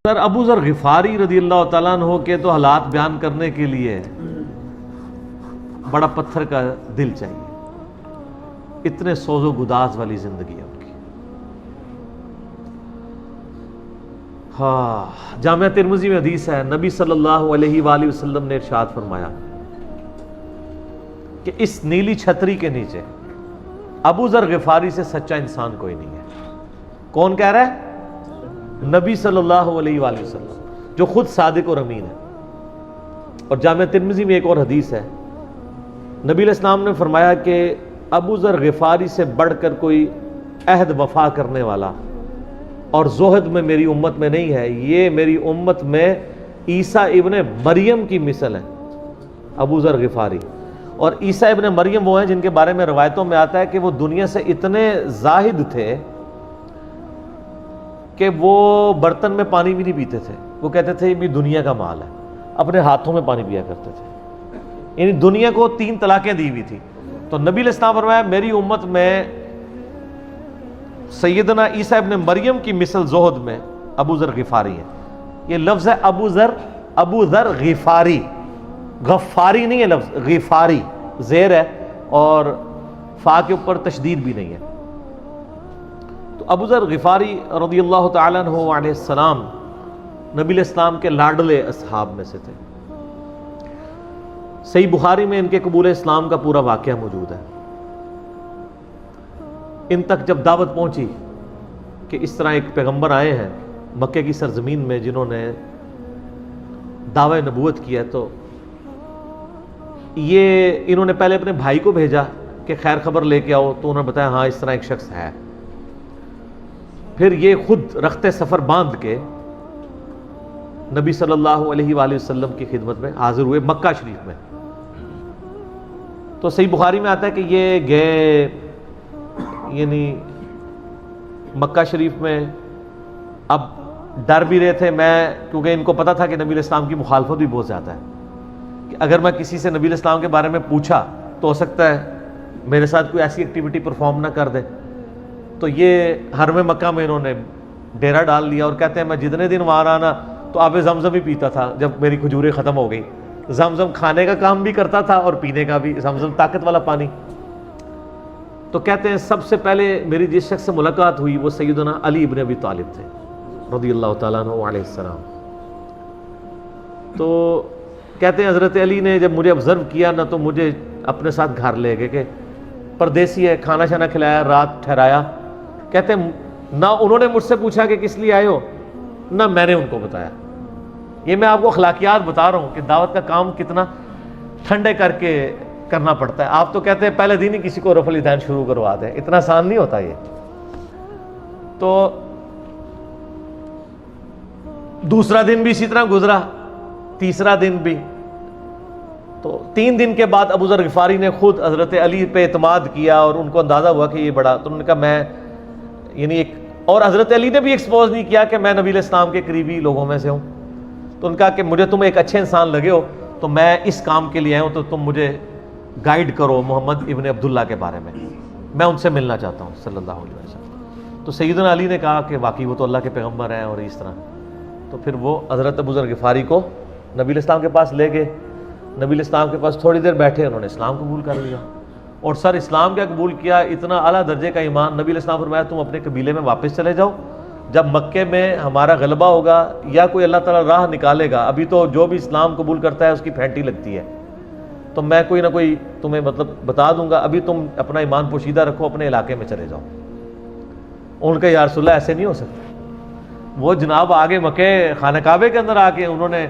سر ابو ذر غفاری رضی اللہ تعالیٰ عنہ کے تو حالات بیان کرنے کے لیے بڑا پتھر کا دل چاہیے، اتنے سوز و گداز والی زندگی ہے ان کی۔ ہاں، جامعہ ترمذی میں حدیث ہے، نبی صلی اللہ علیہ وآلہ وسلم نے ارشاد فرمایا کہ اس نیلی چھتری کے نیچے ابو ذر غفاری سے سچا انسان کوئی نہیں ہے۔ کون کہہ رہا ہے؟ نبی صلی اللہ علیہ وآلہ وسلم، جو خود صادق اور امین ہے۔ اور جامعہ ترمذی میں ایک اور حدیث ہے، نبی علیہ السلام نے فرمایا کہ ابو ذر غفاری سے بڑھ کر کوئی عہد وفا کرنے والا اور زہد میں میری امت میں نہیں ہے، یہ میری امت میں عیسیٰ ابن مریم کی مثل ہے، ابو ذر غفاری۔ اور عیسیٰ ابن مریم وہ ہیں جن کے بارے میں روایتوں میں آتا ہے کہ وہ دنیا سے اتنے زاہد تھے کہ وہ برتن میں پانی بھی نہیں پیتے تھے، وہ کہتے تھے یہ بھی دنیا کا مال ہے، اپنے ہاتھوں میں پانی پیا کرتے تھے، یعنی دنیا کو 3 طلاقیں دی ہوئی تھی۔ تو نبی علیہ السلام فرمایا میری امت میں سیدنا عیسیٰ ابن مریم کی مثل زہد میں ابو ذر غفاری ہے۔ یہ لفظ ہے ابو ذر غفاری، غفاری نہیں ہے لفظ، غفاری زیر ہے اور فا کے اوپر تشدید بھی نہیں ہے۔ تو ابو ذر غفاری رضی اللہ تعالیٰ عنہ علیہ السلام نبی علیہ السلام کے لاڈلے اصحاب میں سے تھے۔ صحیح بخاری میں ان کے قبول اسلام کا پورا واقعہ موجود ہے۔ ان تک جب دعوت پہنچی کہ اس طرح ایک پیغمبر آئے ہیں مکے کی سرزمین میں جنہوں نے دعوی نبوت کیا ہے، تو یہ انہوں نے پہلے اپنے بھائی کو بھیجا کہ خیر خبر لے کے آؤ، تو انہوں نے بتایا ہاں اس طرح ایک شخص ہے۔ پھر یہ خود رخت سفر باندھ کے نبی صلی اللہ علیہ وآلہ وسلم کی خدمت میں حاضر ہوئے مکہ شریف میں۔ تو صحیح بخاری میں آتا ہے کہ یہ گئے، یعنی مکہ شریف میں اب ڈر بھی رہے تھے، کیونکہ ان کو پتا تھا کہ نبی علیہ السلام کی مخالفت بھی بہت زیادہ ہے، کہ اگر میں کسی سے نبی علیہ السلام کے بارے میں پوچھا تو ہو سکتا ہے میرے ساتھ کوئی ایسی ایکٹیویٹی پرفارم نہ کر دے۔ تو یہ حرم مکہ میں انہوں نے ڈیرا ڈال لیا، اور کہتے ہیں میں جتنے دن وہاں رہا نا تو آب زمزم ہی پیتا تھا جب میری کھجوریں ختم ہو گئی۔ زمزم کھانے کا کام بھی کرتا تھا اور پینے کا بھی، زمزم طاقت والا پانی۔ تو کہتے ہیں سب سے پہلے میری جس شخص سے ملاقات ہوئی وہ سیدنا علی ابن ابی طالب تھے رضی اللہ تعالیٰ عنہ علیہ السلام۔ تو کہتے ہیں حضرت علی نے جب مجھے آبزرو کیا نا تو مجھے اپنے ساتھ گھر لے گئے، کہ پردیسی ہے، کھانا شانا کھلایا، رات ٹھہرایا۔ کہتے ہیں نہ انہوں نے مجھ سے پوچھا کہ کس لیے آئے ہو، نہ میں نے ان کو بتایا۔ یہ میں آپ کو اخلاقیات بتا رہا ہوں کہ دعوت کا کام کتنا ٹھنڈے کر کے کرنا پڑتا ہے۔ آپ تو کہتے ہیں پہلے دن ہی کسی کو رفع الیدین شروع کروا دیں، اتنا آسان نہیں ہوتا یہ۔ تو دوسرا دن بھی اسی طرح گزرا، تیسرا دن بھی۔ تو 3 دن کے بعد ابو ذر غفاری نے خود حضرت علی پہ اعتماد کیا، اور ان کو اندازہ ہوا کہ یہ بڑا، تو انہوں نے کہا میں یعنی ایک، اور حضرت علی نے بھی ایکسپوز نہیں کیا کہ میں نبی علیہ السلام کے قریبی لوگوں میں سے ہوں۔ تو ان کا کہ مجھے تم ایک اچھے انسان لگے ہو تو میں اس کام کے لیے آیا ہوں، تو تم مجھے گائیڈ کرو محمد ابن عبداللہ کے بارے میں ان سے ملنا چاہتا ہوں صلی اللہ علیہ وسلم۔ تو سیدنا علی نے کہا کہ واقعی وہ تو اللہ کے پیغمبر ہیں، اور اس طرح۔ تو پھر وہ حضرت ابو ذر غفاری کو نبی علیہ السلام کے پاس لے گئے، نبی علیہ السلام کے پاس تھوڑی دیر بیٹھے، انہوں نے اسلام قبول کر لیا۔ اور سر اسلام کیا قبول کیا، اتنا اعلیٰ درجے کا ایمان۔ نبی علیہ السلام فرمایا تم اپنے قبیلے میں واپس چلے جاؤ، جب مکے میں ہمارا غلبہ ہوگا یا کوئی اللہ تعالیٰ راہ نکالے گا، ابھی تو جو بھی اسلام قبول کرتا ہے اس کی پھینٹی لگتی ہے، تو میں کوئی نہ کوئی تمہیں بتا دوں گا، ابھی تم اپنا ایمان پوشیدہ رکھو، اپنے علاقے میں چلے جاؤ۔ ان کا یا رسول اللہ ایسے نہیں ہو سکتا۔ وہ جناب آگے مکے خانہ کعبے کے اندر آ کے انہوں نے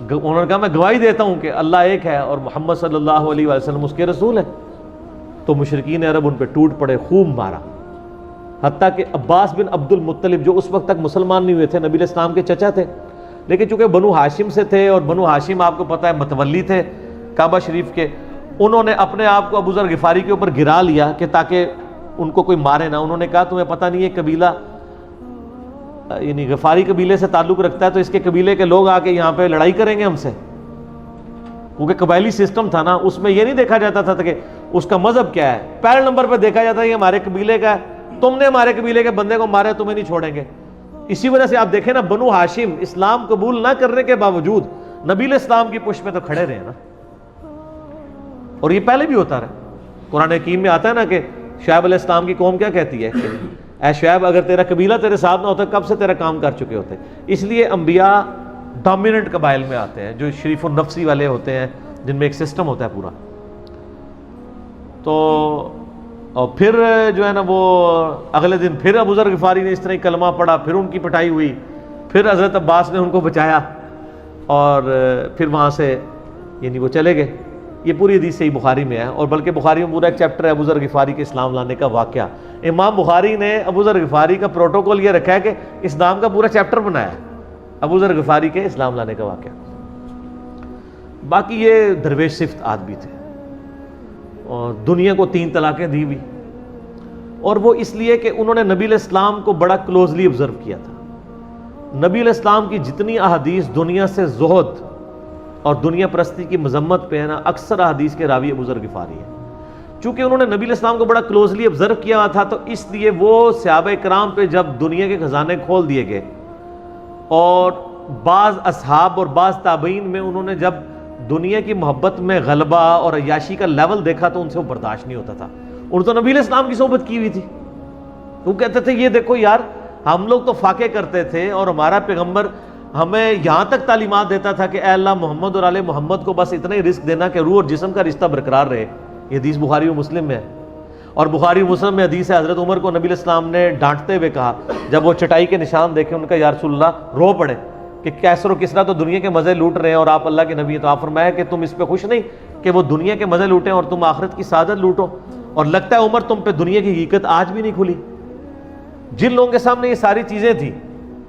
کہا میں گواہی دیتا ہوں کہ اللہ ایک ہے اور محمد صلی اللہ علیہ وسلم اس کے رسول ہے۔ تو مشرکین عرب ان پہ ٹوٹ پڑے، خوب مارا، حتیٰ کہ عباس بن عبد المطلب جو اس وقت تک مسلمان نہیں ہوئے تھے، نبی علیہ السلام کے چچا تھے، لیکن چونکہ بنو ہاشم سے تھے، اور بنو ہاشم آپ کو پتہ ہے متولی تھے کعبہ شریف کے، انہوں نے اپنے آپ کو ابو ذر غفاری کے اوپر گرا لیا کہ تاکہ ان کو کوئی مارے نہ۔ انہوں نے کہا تمہیں پتہ نہیں ہے قبیلہ یعنی غفاری قبیلے سے تعلق رکھتا ہے، تو اس کے قبیلے کے لوگ آ کے یہاں پہ لڑائی کریں گے ہم سے، کیونکہ قبائلی سسٹم تھا نا، اس میں یہ نہیں دیکھا جاتا تھا کہ اس کا مذہب کیا ہے، پہلے نمبر پہ دیکھا جاتا ہے یہ ہمارے قبیلے کا ہے، تم نے ہمارے قبیلے کے بندے کو مارے، تمہیں نہیں چھوڑیں گے۔ اسی وجہ سے آپ دیکھیں نا بنو ہاشم اسلام قبول نہ کرنے کے باوجود نبی علیہ السلام کی پشت میں تو کھڑے رہے نا، اور یہ پہلے بھی ہوتا رہا۔ قرآن حکیم میں آتا ہے نا کہ شعیب علیہ السلام کی قوم کیا کہتی ہے کہ اے شعیب اگر تیرا قبیلہ تیرے ساتھ نہ ہوتا کب سے تیرا کام کر چکے ہوتے۔ اس لیے انبیاء ڈومیننٹ قبائل میں آتے ہیں جو شریف النفسی والے ہوتے ہیں، جن میں ایک سسٹم ہوتا ہے پورا۔ تو اور پھر جو ہے نا وہ اگلے دن پھر ابو ذر غفاری نے اس طرح کلمہ پڑھا، پھر ان کی پٹائی ہوئی، پھر حضرت عباس نے ان کو بچایا اور پھر وہاں سے یعنی وہ چلے گئے۔ یہ پوری حدیث صحیح بخاری میں ہے، اور بلکہ بخاری میں پورا ایک چیپٹر ہے ابو ذر غفاری کے اسلام لانے کا واقعہ۔ امام بخاری نے ابو ذر غفاری کا پروٹوکول یہ رکھا ہے کہ اسلام کا پورا چیپٹر بنایا ہے ابو ذر غفاری کے اسلام لانے کا واقعہ۔ باقی یہ درویش صفت آدمی تھے اور دنیا کو 3 طلاقیں دی ہوئی، اور وہ اس لیے کہ انہوں نے نبی علیہ السلام کو بڑا کلوزلی آبزرو کیا تھا۔ نبی علیہ السلام کی جتنی احادیث دنیا سے زہد اور دنیا پرستی کی مذمت پہ ہے نا، اکثر احادیث کے راوی ابو ذر غفاری ہیں۔ چونکہ انہوں نے نبی علیہ السلام کو بڑا کلوزلی آبزرو کیا ہوا تھا، تو اس لیے وہ صحابہ کرام پہ جب دنیا کے خزانے کھول دیے گئے، اور بعض اصحاب اور بعض تابعین میں انہوں نے جب دنیا کی محبت میں غلبہ اور عیاشی کا لیول دیکھا تو ان سے وہ برداشت نہیں ہوتا تھا۔ انہوں تو نبی علیہ السلام کی صحبت کی ہوئی تھی، وہ کہتے تھے یہ دیکھو یار ہم لوگ تو فاقے کرتے تھے اور ہمارا پیغمبر ہمیں یہاں تک تعلیمات دیتا تھا کہ اے اللہ محمد اور آل محمد کو بس اتنا ہی رزق دینا کہ روح اور جسم کا رشتہ برقرار رہے۔ یہ حدیث بخاری و مسلم میں ہے، اور بخاری و مسلم میں حدیث ہے حضرت عمر کو نبی علیہ السلام نے ڈانٹتے ہوئے کہا جب وہ چٹائی کے نشان دیکھے، ان کا یا رسول اللہ رو پڑے کہ کیسر و کسرا تو دنیا کے مزے لوٹ رہے ہیں اور آپ اللہ کے نبی ہیں، تو آپ فرمایا کہ تم اس پہ خوش نہیں کہ وہ دنیا کے مزے لوٹیں اور تم آخرت کی سعادت لوٹو؟ اور لگتا ہے عمر تم پہ دنیا کی حقیقت آج بھی نہیں کھلی۔ جن لوگوں کے سامنے یہ ساری چیزیں تھیں،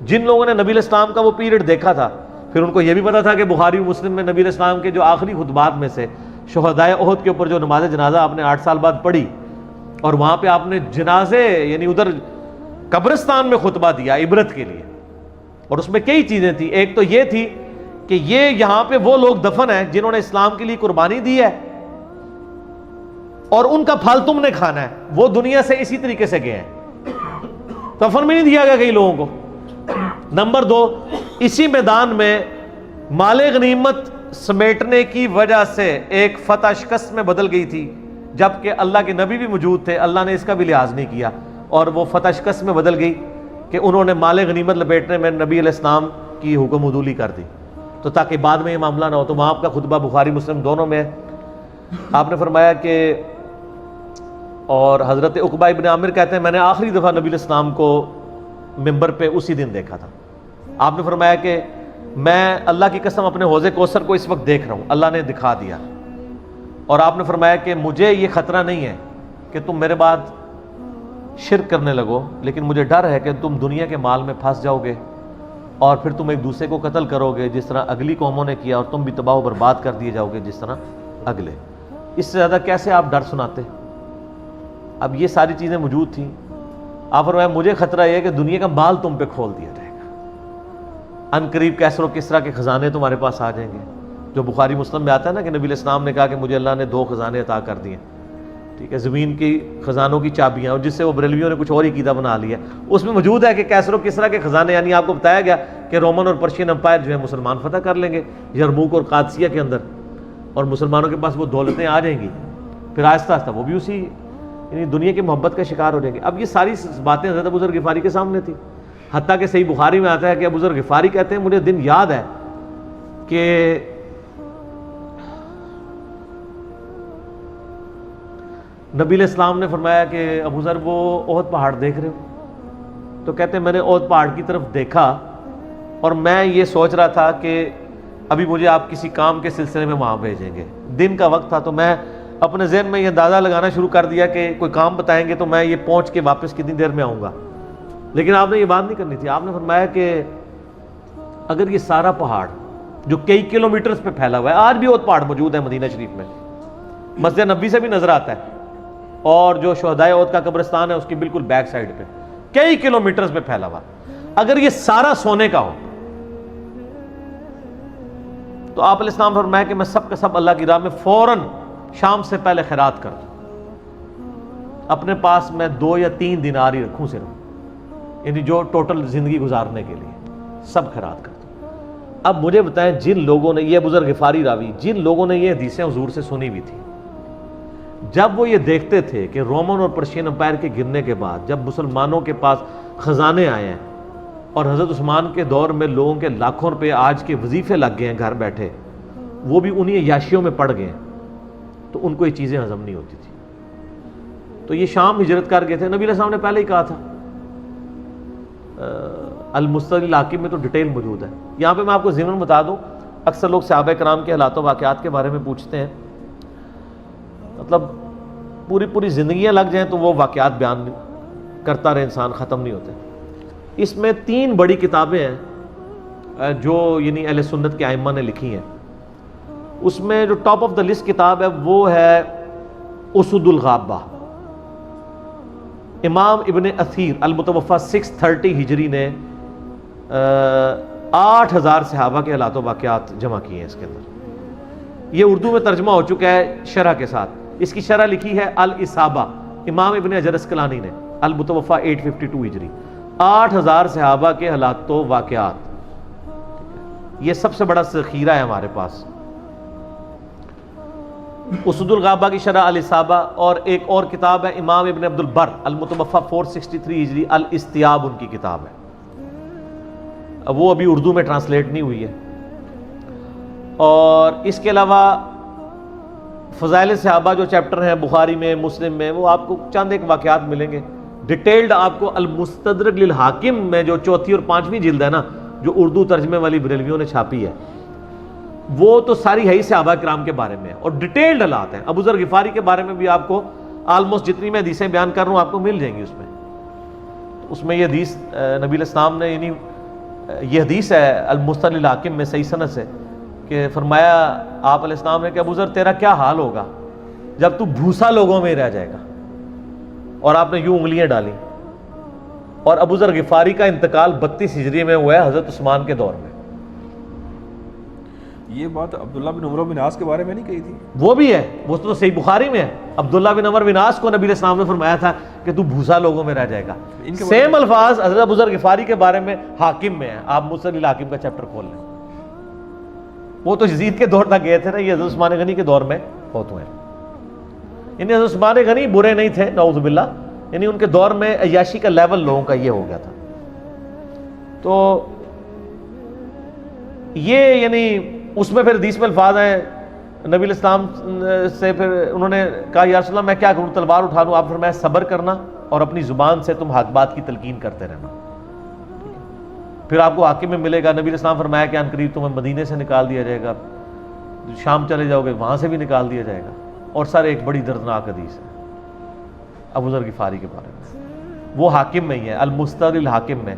جن لوگوں نے نبی علیہ السلام کا وہ پیریڈ دیکھا تھا، پھر ان کو یہ بھی پتا تھا کہ بخاری و مسلم میں نبی علیہ السلام کے جو آخری خطبات میں سے شہدائے احد کے اوپر جو نماز جنازہ آپ نے 8 سال بعد پڑھی، اور وہاں پہ آپ نے جنازے یعنی ادھر قبرستان میں خطبہ دیا عبرت کے لیے، اور اس میں کئی چیزیں تھیں۔ ایک تو یہ تھی کہ یہ یہاں پہ وہ لوگ دفن ہیں جنہوں نے اسلام کے لیے قربانی دی ہے اور ان کا پھل تم نے کھانا ہے، وہ دنیا سے اسی طریقے سے گئے ہیں، کفن میں نہیں دیا گیا کئی لوگوں کو۔ نمبر 2، اسی میدان میں مال غنیمت سمیٹنے کی وجہ سے ایک فتح شکست میں بدل گئی تھی، جبکہ اللہ کے نبی بھی موجود تھے، اللہ نے اس کا بھی لحاظ نہیں کیا، اور وہ فتح شکست میں بدل گئی کہ انہوں نے مال غنیمت لپیٹنے میں نبی علیہ السلام کی حکم عدولی کر دی، تو تاکہ بعد میں یہ معاملہ نہ ہو۔ تو وہاں آپ کا خطبہ بخاری مسلم دونوں میں ہے۔ آپ نے فرمایا کہ، اور حضرت عقبہ ابن عامر کہتے ہیں میں نے آخری دفعہ نبی علیہ السلام کو ممبر پہ اسی دن دیکھا تھا۔ آپ نے فرمایا کہ میں اللہ کی قسم اپنے حوض کوثر کو اس وقت دیکھ رہا ہوں، اللہ نے دکھا دیا، اور آپ نے فرمایا کہ مجھے یہ خطرہ نہیں ہے کہ تم میرے بعد شرک کرنے لگو، لیکن مجھے ڈر ہے کہ تم دنیا کے مال میں پھنس جاؤ گے اور پھر تم ایک دوسرے کو قتل کرو گے جس طرح اگلی قوموں نے کیا، اور تم بھی تباہ و برباد کر دیے جاؤ گے جس طرح اگلے۔ اس سے زیادہ کیسے آپ ڈر سناتے؟ اب یہ ساری چیزیں موجود تھیں۔ آپ فرمایا مجھے خطرہ یہ ہے کہ دنیا کا مال تم پہ کھول دیا جائے گا، ان قریب کیسر و کسرا کے خزانے تمہارے پاس آ جائیں گے، جو بخاری مسلم میں آتا ہے نا کہ نبی علیہ السلام نے کہا کہ مجھے اللہ نے 2 خزانے عطا کر دیے، ٹھیک ہے، زمین کی خزانوں کی چابیاں، اور جس سے وہ بریلویوں نے کچھ اور ہی عقیدہ بنا لیا۔ اس میں موجود ہے کہ کیسر و کسرا کے خزانے، یعنی آپ کو بتایا گیا کہ رومن اور پرشین امپائر جو ہے مسلمان فتح کر لیں گے یرموک اور قادسیہ کے اندر، اور مسلمانوں کے پاس وہ دولتیں آ جائیں گی، پھر آہستہ آہستہ وہ بھی اسی یعنی دنیا کی محبت کا شکار ہو جائیں گے۔ اب یہ ساری باتیں حضرت ابو ذر غفاری کے سامنے تھی، حتیٰ کہ صحیح بخاری میں آتا ہے کہ ابو ذر غفاری کہتے ہیں مجھے دن یاد ہے کہ نبی علیہ السلام نے فرمایا کہ ابو ذر وہ احد پہاڑ دیکھ رہے ہو؟ تو کہتے ہیں میں نے احد پہاڑ کی طرف دیکھا اور میں یہ سوچ رہا تھا کہ ابھی مجھے آپ کسی کام کے سلسلے میں وہاں بھیجیں گے، دن کا وقت تھا، تو میں اپنے ذہن میں یہ اندازہ لگانا شروع کر دیا کہ کوئی کام بتائیں گے تو میں یہ پہنچ کے واپس کتنی دیر میں آؤں گا، لیکن آپ نے یہ بات نہیں کرنی تھی۔ آپ نے فرمایا کہ اگر یہ سارا پہاڑ جو کئی کلومیٹرز پہ پھیلا ہوا ہے، آج بھی احد پہاڑ موجود ہے مدینہ شریف میں، مسجد نبی سے بھی نظر آتا ہے، اور جو شہدائے احد کا قبرستان ہے اس کی بالکل بیک سائڈ پہ کئی کلومیٹرز پہ پھیلا ہوا، اگر یہ سارا سونے کا ہو تو آپ علیہ السلام فرمایا کہ میں سب کا سب اللہ کی راہ میں فوراً شام سے پہلے خیرات کر دوں، اپنے پاس میں 2 یا 3 دینار ہی رکھوں صرف، یعنی جو ٹوٹل زندگی گزارنے کے لیے سب خیرات کر دو۔ اب مجھے بتائیں جن لوگوں نے، یہ بزرگ غفاری راوی، جن لوگوں نے یہ حدیثیں حضور سے سنی ہوئی تھی، جب وہ یہ دیکھتے تھے کہ رومن اور پرشین امپائر کے گرنے کے بعد جب مسلمانوں کے پاس خزانے آئے ہیں اور حضرت عثمان کے دور میں لوگوں کے لاکھوں روپے آج کے وظیفے لگ گئے ہیں گھر بیٹھے، وہ بھی انہی عیاشیوں میں پڑ گئے ہیں، تو ان کو یہ چیزیں ہضم نہیں ہوتی تھی۔ تو یہ شام ہجرت کر گئے تھے۔ نبی علیہ السلام نے پہلے ہی کہا تھا، المستدرک الحاکم میں تو ڈیٹیل موجود ہے۔ یہاں پہ میں آپ کو ضمن بتا دوں، اکثر لوگ صحابہ کرام کے حالات و واقعات کے بارے میں پوچھتے ہیں، مطلب پوری زندگیاں لگ جائیں تو وہ واقعات بیان کرتا رہے انسان، ختم نہیں ہوتے۔ اس میں 3 بڑی کتابیں ہیں جو یعنی اہل سنت کے ائمہ نے لکھی ہیں۔ اس میں جو ٹاپ آف دا لسٹ کتاب ہے وہ ہے اسد الغابہ۔ امام ابن اثیر المتوفی 630 ہجری نے 8000 صحابہ کے حالات و واقعات جمع کیے ہیں اس کے اندر۔ یہ اردو میں ترجمہ ہو چکا ہے شرح کے ساتھ۔ اس کی شرح لکھی ہے الاصابہ، امام ابن حجر اسقلانی نے، المتوفی 852 ہجری۔ 8000 صحابہ کے حالات و واقعات، یہ سب سے بڑا ذخیرہ ہے ہمارے پاس۔ اسد الغابہ کی شرح الاصابہ، اور ایک اور کتاب ہے امام ابن عبد البر المتوفی 463 ہجری، الاستیاب ان کی کتاب ہے، وہ ابھی اردو میں ٹرانسلیٹ نہیں ہوئی ہے۔ اور اس کے علاوہ فضائل صحابہ جو چیپٹر ہیں بخاری میں، مسلم میں، وہ آپ کو چند ایک واقعات ملیں گے ڈیٹیلڈ۔ آپ کو المستدرک للحاکم میں جو 4تھی اور 5ویں جلد ہے نا، جو اردو ترجمے والی بریلویوں نے چھاپی ہے، وہ تو ساری ہے ہی صحابہ کرام کے بارے میں، اور ڈیٹیلڈ حالات ہیں۔ ابو ذر غفاری کے بارے میں بھی آپ کو آلموسٹ جتنی میں حدیثیں بیان کر رہا ہوں آپ کو مل جائیں گی اس میں۔ اس میں یہ حدیث نبی علیہ السلام نے، یعنی یہ حدیث ہے المستدرک للحاکم میں صحیح سند سے، کہ فرمایا آپ علیہ السلام نے کہ ابو ذر تیرا کیا حال ہوگا جب تو بھوسا لوگوں میں رہ جائے گا، اور آپ نے یوں انگلیاں ڈالی۔ اور ابو ذر غفاری کا انتقال 32 ہجری میں ہوا ہے حضرت عثمان کے دور میں۔ یہ بات عبداللہ بن عمر بن عاص کے بارے میں نہیں کہی تھی؟ وہ بھی ہے، وہ تو صحیح بخاری میں ہے۔ عبداللہ بن عمر بن عاص کو نبی علیہ السلام نے فرمایا تھا کہ تو بھوسا لوگوں میں رہ جائے گا۔ سیم الفاظ حضرت ابو ذر غفاری کے بارے میں حاکم میں ہے، آپ مستدرک الحاکم کا چیپٹر کھول لیں۔ وہ تو یزید کے دور تک گئے تھے نا، یہ حضرت عثمان غنی کے دور میں فوت ہوئے ہیں۔ یعنی حضرت عثمان غنی برے نہیں تھے نعوذ باللہ، یعنی ان کے دور میں عیاشی کا لیول لوگوں کا یہ ہو گیا تھا۔ تو یہ یعنی اس میں پھر حدیث میں الفاظ ہیں، نبی علیہ السلام سے پھر انہوں نے کہا یا رسول اللہ میں کیا کروں، تلوار اٹھا لوں؟ آپ فرمایا صبر کرنا اور اپنی زبان سے تم حق بات کی تلقین کرتے رہنا، پھر آپ کو حاکم میں ملے گا۔ نبی علیہ السلام فرمایا کہ ان قریب تمہیں مدینے سے نکال دیا جائے گا، شام چلے جاؤ گے وہاں سے بھی نکال دیا جائے گا۔ اور سر ایک بڑی دردناک حدیث ہے ابو ذر غفاری کے بارے میں، وہ حاکم میں ہی ہے، المستدرک الحاکم میں۔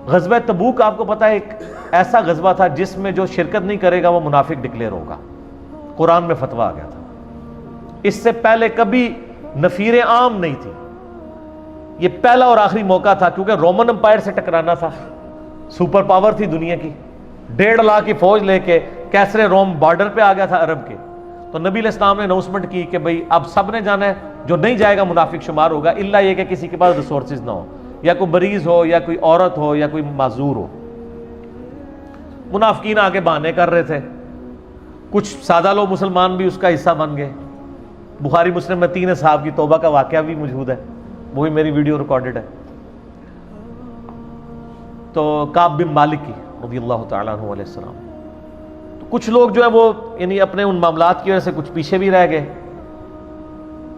غزوہ تبوک آپ کو پتا ہے ایک ایسا غزوہ تھا جس میں جو شرکت نہیں کرے گا وہ منافق ڈکلیئر ہوگا، قرآن میں فتویٰ آ گیا تھا۔ اس سے پہلے کبھی نفیر عام نہیں تھی، یہ پہلا اور آخری موقع تھا، کیونکہ رومن امپائر سے ٹکرانا تھا، سپر پاور تھی دنیا کی، 1.5 لاکھ کی فوج لے کے کیسرے روم بارڈر پہ آ گیا تھا عرب کے۔ تو نبی علیہ السلام نے اناؤنسمنٹ کی کہ بھئی اب سب نے جانا ہے، جو نہیں جائے گا منافق شمار ہوگا، الا یہ کہ کسی کے پاس ریسورسز نہ ہو، یا کوئی مریض ہو، یا کوئی عورت ہو، یا کوئی معذور ہو۔ منافقین آگے بہانے کر رہے تھے، کچھ سادہ لوگ مسلمان بھی اس کا حصہ بن گئے۔ بخاری مسلم میں 3 اصحاب کی توبہ کا واقعہ بھی موجود ہے، وہ بھی میری ویڈیو ریکارڈڈ ہے۔ تو کعب بن مالک کی رضی اللہ تعالیٰ عنہ علیہ السلام، تو کچھ لوگ جو ہے وہ یعنی اپنے ان معاملات کی وجہ سے کچھ پیچھے بھی رہ گئے۔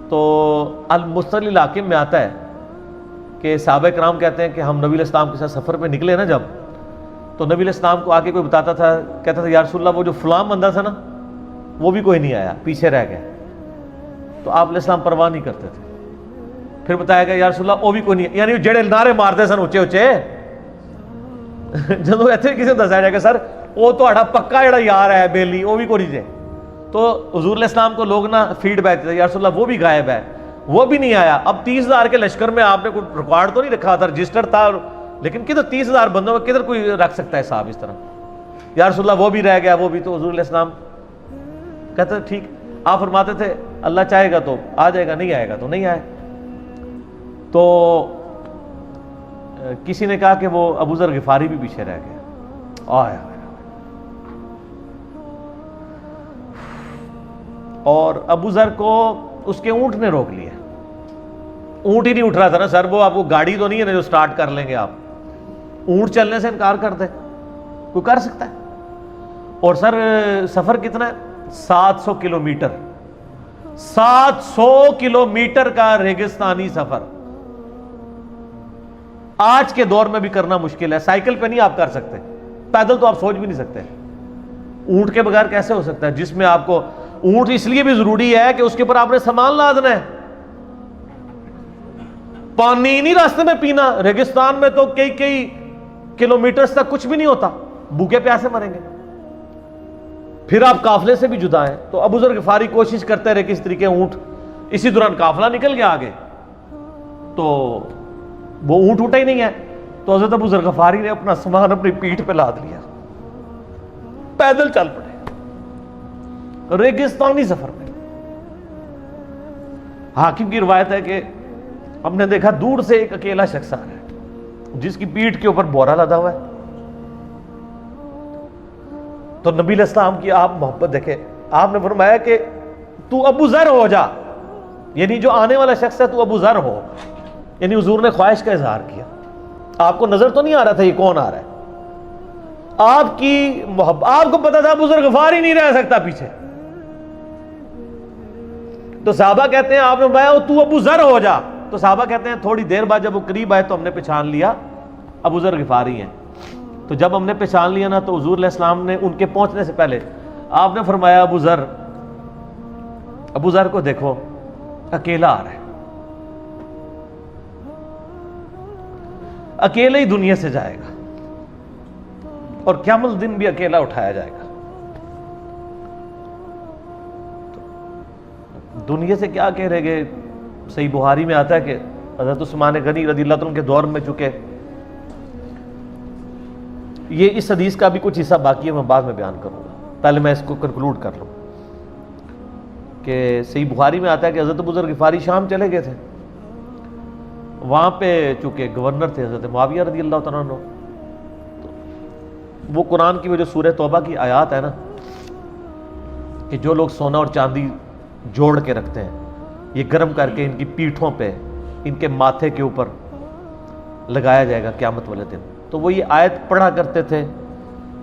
تو المستدرک الحاکم میں آتا ہے کہ صحابہ کرام کہتے ہیں کہ ہم نبی علیہ السلام کے ساتھ سفر پہ نکلے نا جب، تو نبی علیہ السلام کو آگے کوئی بتاتا تھا، کہتا تھا یا رسول اللہ وہ جو فلاں بندہ تھا نا وہ بھی کوئی نہیں آیا، پیچھے رہ گئے۔ تو آپ علیہ السلام پرواہ نہیں کرتے تھے۔ پھر بتایا گیا یا رسول اللہ وہ بھی کوئی نہیں، یعنی جڑے نعرے مارتے سن اچے اچے، جدو ایتھے کسی دسیا جائے گا سر وہ تہاڈا پکا جڑا یار ہے بیلی وہ بھی کوئی نہیں جے، تو حضور علیہ السلام کو لوگ نا فیڈ بیک دیتے یا رسول اللہ وہ بھی غائب ہے، وہ بھی نہیں آیا۔ اب 30,000 کے لشکر میں آپ نے کوئی ریکارڈ تو نہیں رکھا تھا، رجسٹر تھا، لیکن کدھر 30,000 بندوں میں کدھر کوئی رکھ سکتا ہے صاحب اس طرح، یا رسول اللہ وہ بھی رہ گیا، وہ بھی۔ تو حضور علیہ السلام کہتے ہیں ٹھیک، آپ فرماتے تھے اللہ چاہے گا تو آ جائے گا، نہیں آئے گا تو نہیں آئے. تو کسی نے کہا کہ وہ ابو ذر غفاری بھی پیچھے رہ گیا. آیا اور ابو ذر کو اس کے اونٹ نے روک لیا. اونٹ ہی نہیں اٹھ رہا تھا نا سر، وہ آپ کو گاڑی تو نہیں ہے نا جو سٹارٹ کر لیں گے آپ. اونٹ چلنے سے انکار کر دے، کوئی کر سکتا ہے؟ اور سر سفر کتنا ہے؟ 700 کلومیٹر. 700 کلومیٹر کا ریگستانی سفر آج کے دور میں بھی کرنا مشکل ہے. سائیکل پہ نہیں آپ کر سکتے، پیدل تو آپ سوچ بھی نہیں سکتے. اونٹ کے بغیر کیسے ہو سکتا ہے؟ جس میں آپ کو اونٹ اس لیے بھی ضروری ہے کہ اس کے اوپر آپ نے سامان لادنا ہے. پانی نہیں راستے میں پینا. ریگستان میں تو کئی کلومیٹرز تک کچھ بھی نہیں ہوتا، بھوکے پیاسے مریں گے. پھر آپ قافلے سے بھی جدا ہیں. تو ابو ذر غفاری کوشش کرتے رہے کس طریقے اونٹ، اسی دوران قافلہ نکل گیا آگے تو وہ اونٹ اٹھا ہی نہیں ہے. تو حضرت ابو ذر غفاری نے اپنا سامان اپنی پیٹھ پہ لاد لیا، پیدل چل پڑے ریگستانی سفر میں. حاکم کی روایت ہے کہ ہم نے دیکھا دور سے ایک اکیلا شخص آ رہا ہے جس کی پیٹھ کے اوپر بورا لدا ہوا ہے. تو نبی علیہ السلام کی آپ محبت دیکھیں، آپ نے فرمایا کہ تو ابو ذر ہو جا، یعنی جو آنے والا شخص ہے تو ابو ذر ہو. یعنی حضور نے خواہش کا اظہار کیا. آپ کو نظر تو نہیں آ رہا تھا یہ کون آ رہا ہے، آپ کی محبت، آپ کو پتا تھا ابو ذر غفاری نہیں رہ سکتا پیچھے. تو صحابہ کہتے ہیں آپ نے فرمایا تو ابو ذر ہو جا. تو صحابہ کہتے ہیں تھوڑی دیر بعد جب وہ قریب آئے تو ہم نے پہچان لیا ابو ذر غفاری ہیں. تو جب ہم نے پہچان لیا نا تو حضور علیہ السلام نے ان کے پہنچنے سے پہلے آپ نے فرمایا ابو ذر کو دیکھو اکیلا آ رہا ہے، اکیلے ہی دنیا سے جائے گا اور قیامت دن بھی اکیلا اٹھایا جائے گا. دنیا سے کیا کہہ رہے گے؟ صحیح بخاری میں آتا ہے کہ حضرت عثمان غنی رضی اللہ عنہ کے دور میں چکے یہ اس حدیث کا بھی کچھ حصہ باقی ہے، میں بعد میں بیان کروں گا، پہلے میں اس کو کنکلوڈ کر لوں کہ صحیح بخاری میں آتا ہے کہ حضرت ابو ذر غفاری شام چلے گئے تھے. وہاں پہ چونکہ گورنر تھے حضرت معاویہ رضی اللہ تعالیٰ عنہ. وہ قرآن کی وہ جو سورہ توبہ کی آیات ہے نا کہ جو لوگ سونا اور چاندی جوڑ کے رکھتے ہیں یہ گرم کر کے ان کی پیٹھوں پہ، ان کے ماتھے کے اوپر لگایا جائے گا قیامت والے دن. تو وہ یہ آیت پڑھا کرتے تھے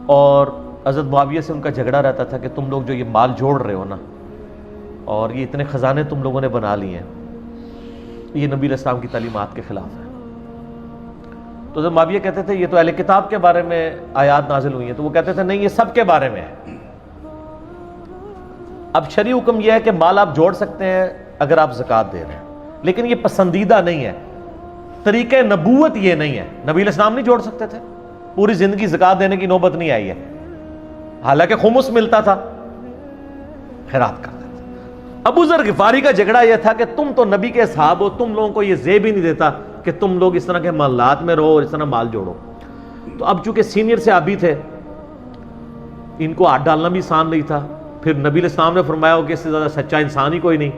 اور حضرت معاویہ سے ان کا جھگڑا رہتا تھا کہ تم لوگ جو یہ مال جوڑ رہے ہو نا اور یہ اتنے خزانے تم لوگوں نے بنا لیے ہیں، یہ نبی علیہ السلام کی تعلیمات کے خلاف ہے. تو حضرت معاویہ کہتے تھے یہ تو اہل کتاب کے بارے میں آیات نازل ہوئی ہیں. تو وہ کہتے تھے نہیں، یہ سب کے بارے میں ہے. اب شرعی حکم یہ ہے کہ مال آپ جوڑ سکتے ہیں اگر آپ زکوٰۃ دے رہے ہیں، لیکن یہ پسندیدہ نہیں ہے. طریقہ نبوت یہ نہیں ہے. نبی علیہ السلام نہیں جوڑ سکتے تھے، پوری زندگی زکوٰۃ دینے کی نوبت نہیں آئی ہے، حالانکہ خمس ملتا تھا، خیرات کرتے تھے. ابو ذر غفاری کا جھگڑا یہ تھا کہ تم تو نبی کے اصحاب ہو، تم لوگوں کو یہ زیب ہی نہیں دیتا کہ تم لوگ اس طرح کے محلات میں رہو اور اس طرح مال جوڑو. تو اب چونکہ سینئر صحابی تھے، ان کو ہاتھ ڈالنا بھی آسان نہیں تھا. پھر نبی علیہ السلام نے فرمایا ہو کہ اس سے زیادہ سچا انسان ہی کوئی نہیں.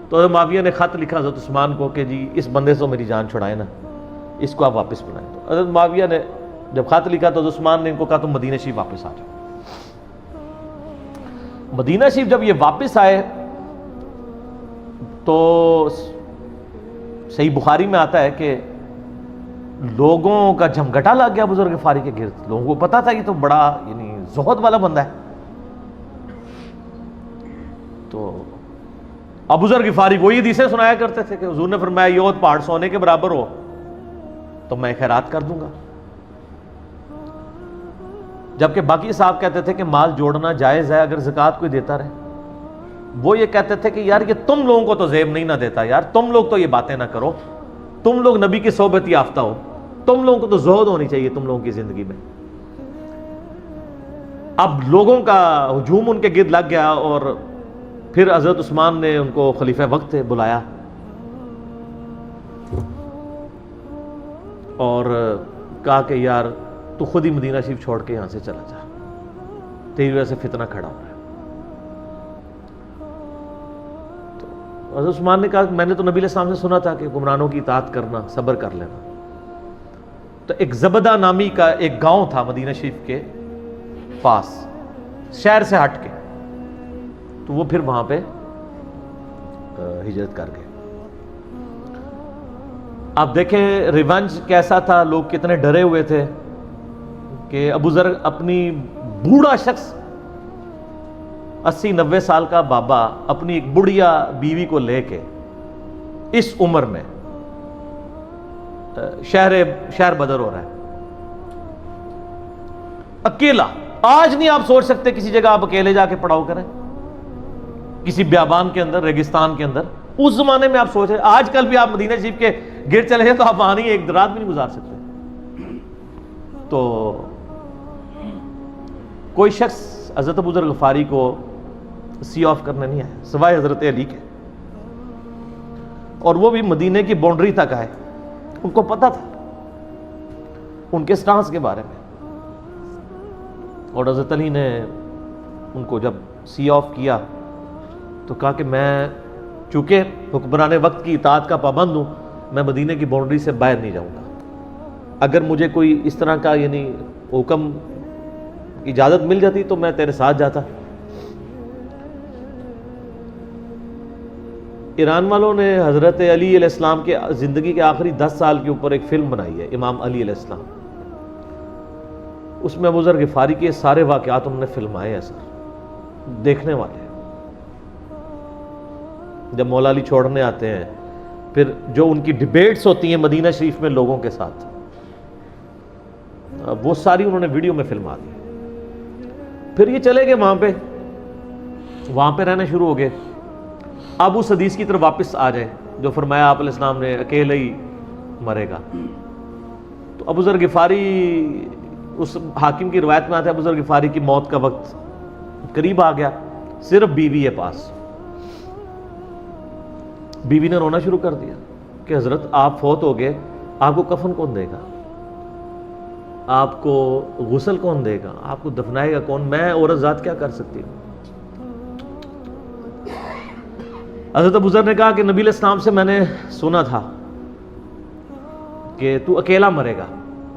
تو حضرت معاویہ نے خط لکھا حضرت عثمان کو کہ جی اس بندے سے میری جان چھڑائیں نا، اس کو آپ واپس بلائیں. تو حضرت معاویہ نے جب خط لکھا تو حضرت عثمان نے ان کو کہا تم مدینہ شریف واپس آ جاؤ. مدینہ شریف جب یہ واپس آئے تو صحیح بخاری میں آتا ہے کہ لوگوں کا جھمگٹا لگ گیا ابو ذر غفاری کے گرد. لوگوں کو پتا تھا یہ تو بڑا یعنی زہد والا بندہ ہے. تو ابو ذر غفاری وہی حدیثیں سنایا کرتے تھے کہ حضور نے فرمایا یہ پہاڑ سونے کے برابر ہو تو میں خیرات کر دوں گا. جبکہ باقی صاحب کہتے تھے کہ مال جوڑنا جائز ہے اگر زکوٰۃ کوئی دیتا رہے. وہ یہ کہتے تھے کہ یار یہ تم لوگوں کو تو زیب نہیں نہ دیتا، یار تم لوگ تو یہ باتیں نہ کرو، تم لوگ نبی کی صحبت یافتہ ہو، تم لوگوں کو تو زہد ہونی چاہیے تم لوگوں کی زندگی میں. اب لوگوں کا ہجوم ان کے گرد لگ گیا اور پھر حضرت عثمان نے ان کو خلیفہ وقت بلایا اور کہا کہ یار تو خود ہی مدینہ شریف چھوڑ کے یہاں سے چلا جا، تیری وجہ سے فتنہ کھڑا ہو رہا ہے. حضرت عثمان نے کہا میں نے تو نبی علیہ السلام سے سنا تھا کہ حکمرانوں کی اطاعت کرنا، صبر کر لینا. تو ایک زبدہ نامی کا ایک گاؤں تھا مدینہ شریف کے پاس، شہر سے ہٹ کے، تو وہ پھر وہاں پہ ہجرت کر گئے. آپ دیکھیں ریونج کیسا تھا، لوگ کتنے ڈرے ہوئے تھے کہ ابو ذر اپنی بوڑھا شخص 80-90 سال کا بابا اپنی ایک بڑھیا بیوی کو لے کے اس عمر میں شہر بدر ہو رہا ہے اکیلا. آج نہیں آپ سوچ سکتے کسی جگہ آپ اکیلے جا کے پڑاؤ کریں، کسی بیابان کے اندر، ریگستان کے اندر. اس زمانے میں آپ سوچ رہے، آج کل بھی آپ مدینہ شریف کے گر چلے جائیں تو آپ وہاں نہیں ایک رات بھی نہیں گزار سکتے. تو کوئی شخص حضرت ابو ذر غفاری کو سی آف کرنے نہیں آیا سوائے حضرت علی کے، اور وہ بھی مدینے کی باؤنڈری تک آئے. ان کو پتا تھا ان کے سٹانس کے بارے میں، اور حضرت علی نے ان کو جب سی آف کیا تو کہا کہ میں چونکہ حکمران وقت کی اطاعت کا پابند ہوں، میں مدینے کی باؤنڈری سے باہر نہیں جاؤں گا. اگر مجھے کوئی اس طرح کا یعنی حکم اجازت مل جاتی تو میں تیرے ساتھ جاتا. ایران والوں نے حضرت علی علیہ السلام کے زندگی کے آخری 10 سال کے اوپر ایک فلم بنائی ہے، امام علی علیہ السلام. اس میں ابو ذر غفاری کے سارے واقعات انہوں نے فلمائے ہیں سر، دیکھنے والے ہیں. جب مولا علی چھوڑنے آتے ہیں، پھر جو ان کی ڈیبیٹس ہوتی ہیں مدینہ شریف میں لوگوں کے ساتھ، وہ ساری انہوں نے ویڈیو میں فلما دی. پھر یہ چلے گئے وہاں پہ رہنا شروع ہو گئے. اب اس حدیث کی طرف واپس آ جائیں جو فرمایا آپ علیہ السلام نے اکیلے ہی مرے گا. تو ابو ذر غفاری، اس حاکم کی روایت میں آتا ہے ابو ذر غفاری کی موت کا وقت قریب آ گیا، صرف بیوی ہے پاس. بیوی نے رونا شروع کر دیا کہ حضرت آپ فوت ہو گئے، آپ کو کفن کون دے گا، آپ کو غسل کون دے گا، آپ کو دفنائے گا کون، میں عورت ذات کیا کر سکتی ہوں. حضرت ابو ذر نے کہا کہ نبی علیہ السلام سے میں نے سنا تھا کہ تو اکیلا مرے گا،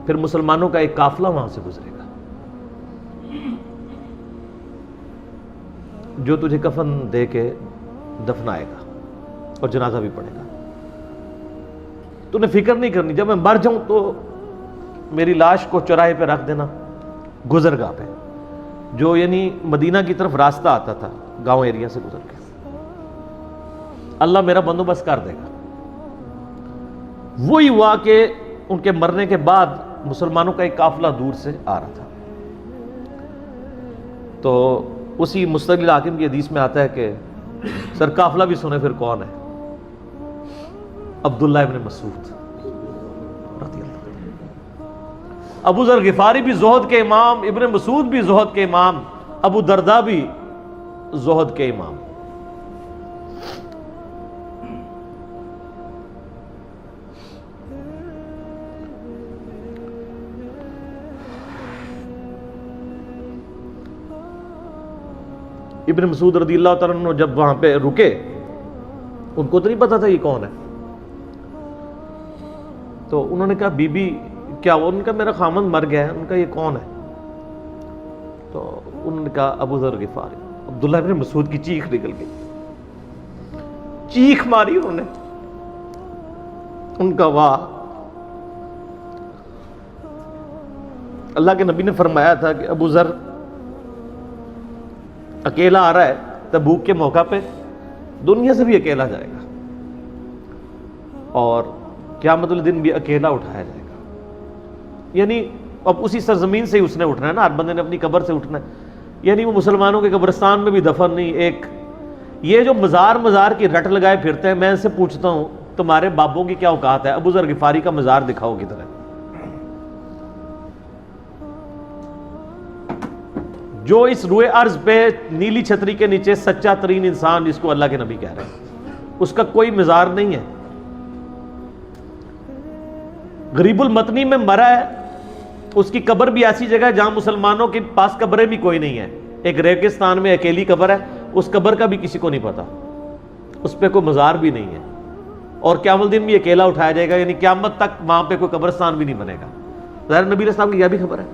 پھر مسلمانوں کا ایک قافلہ وہاں سے گزرے گا جو تجھے کفن دے کے دفنائے گا اور جنازہ بھی پڑھے گا. تو نے فکر نہیں کرنی، جب میں مر جاؤں تو میری لاش کو چوراہے پہ رکھ دینا، گزرگاہ پہ، جو یعنی مدینہ کی طرف راستہ آتا تھا گاؤں ایریا سے گزر کے. اللہ میرا بندوبست کر دے گا. وہی ہوا کہ ان کے مرنے کے بعد مسلمانوں کا ایک قافلہ دور سے آ رہا تھا. تو اسی مستقل حاکم کی حدیث میں آتا ہے کہ سر قافلہ بھی سنے پھر کون ہے، عبداللہ ابن مسعود رضی اللہ عنہ. ابو ذر غفاری بھی زہد کے امام، ابن مسعود بھی زہد کے امام، ابو درداء بھی زہد کے امام. ابن مسعود رضی اللہ تعالیٰ عنہ جب وہاں پہ رکے، ان کو تو نہیں پتا تھا یہ کون ہے. تو انہوں نے کہا بی بی کیا وہ؟ ان کا میرا خامند مر گیا ہے. ان کا یہ کون ہے؟ تو انہوں نے کہا ابو ذر غفاری. عبداللہ ابن مسعود کی چیخ نکل گئی، چیخ ماری انہوں نے. ان کا واہ، اللہ کے نبی نے فرمایا تھا کہ ابو ذر اکیلا آ رہا ہے تبوک کے موقع پہ، دنیا سے بھی اکیلا جائے گا اور قیامت الدن بھی اکیلا اٹھایا جائے گا. یعنی اب اسی سرزمین سے ہی اس نے اٹھنا ہے نا، ہر بندے نے اپنی قبر سے اٹھنا ہے. یعنی وہ مسلمانوں کے قبرستان میں بھی دفن نہیں. ایک یہ جو مزار کی رٹ لگائے پھرتے ہیں، میں ان سے پوچھتا ہوں تمہارے بابوں کی کیا اوقات ہے؟ ابو ذر غفاری کا مزار دکھاؤ کدھر ہے. جو اس روئے ارض پہ نیلی چھتری کے نیچے سچا ترین انسان جس کو اللہ کے نبی کہہ رہے ہیں، اس کا کوئی مزار نہیں ہے. غریب المتنی میں مرا ہے، اس کی قبر بھی ایسی جگہ ہے جہاں مسلمانوں کے پاس قبریں بھی کوئی نہیں ہے. ایک ریگستان میں اکیلی قبر ہے، اس قبر کا بھی کسی کو نہیں پتا. اس پہ کوئی مزار بھی نہیں ہے، اور قیامت دن بھی اکیلا اٹھایا جائے گا، یعنی قیامت تک وہاں پہ کوئی قبرستان بھی نہیں بنے گا۔ ظاہر نبی علیہ السلام کی یہ بھی خبر ہے،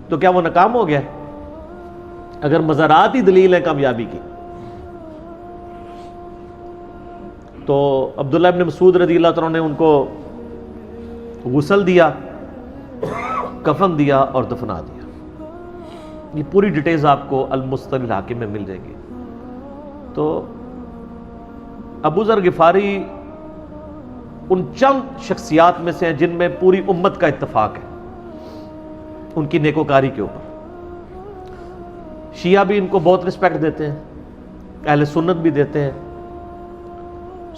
تو کیا وہ ناکام ہو گیا ہے؟ اگر مزارات ہی دلیل ہے کامیابی کی، تو عبداللہ ابن مسعود رضی اللہ تعالیٰ نے ان کو غسل دیا، کفن دیا اور دفنا دیا۔ یہ پوری ڈیٹیلز آپ کو المستدرک الحاکم میں مل جائیں گی۔ تو ابو ذر غفاری ان چند شخصیات میں سے ہیں جن میں پوری امت کا اتفاق ہے ان کی نیکوکاری کے اوپر۔ شیعہ بھی ان کو بہت رسپیکٹ دیتے ہیں، اہل سنت بھی دیتے ہیں،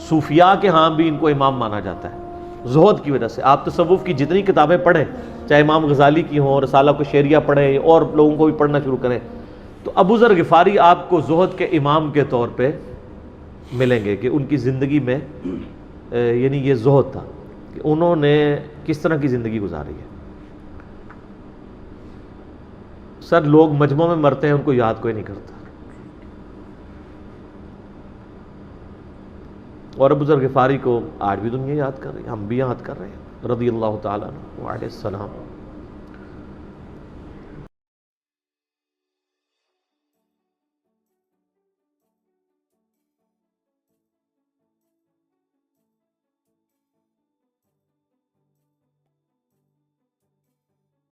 صوفیاء کے ہاں بھی ان کو امام مانا جاتا ہے زہد کی وجہ سے۔ آپ تصوف کی جتنی کتابیں پڑھیں، چاہے امام غزالی کی ہوں، رسالہ کو شیریہ پڑھیں اور لوگوں کو بھی پڑھنا شروع کریں، تو ابو ذر غفاری آپ کو زہد کے امام کے طور پہ ملیں گے کہ ان کی زندگی میں یعنی یہ زہد تھا کہ انہوں نے کس طرح کی زندگی گزاری ہے۔ سر لوگ مجمع میں مرتے ہیں، ان کو یاد کوئی نہیں کرتا، اور ابو ذر غفاری کو آج بھی دنیا یاد کر رہی ہے، ہم بھی یاد کر رہے ہیں رضی اللہ تعالیٰ عنہ وعلیہ السلام۔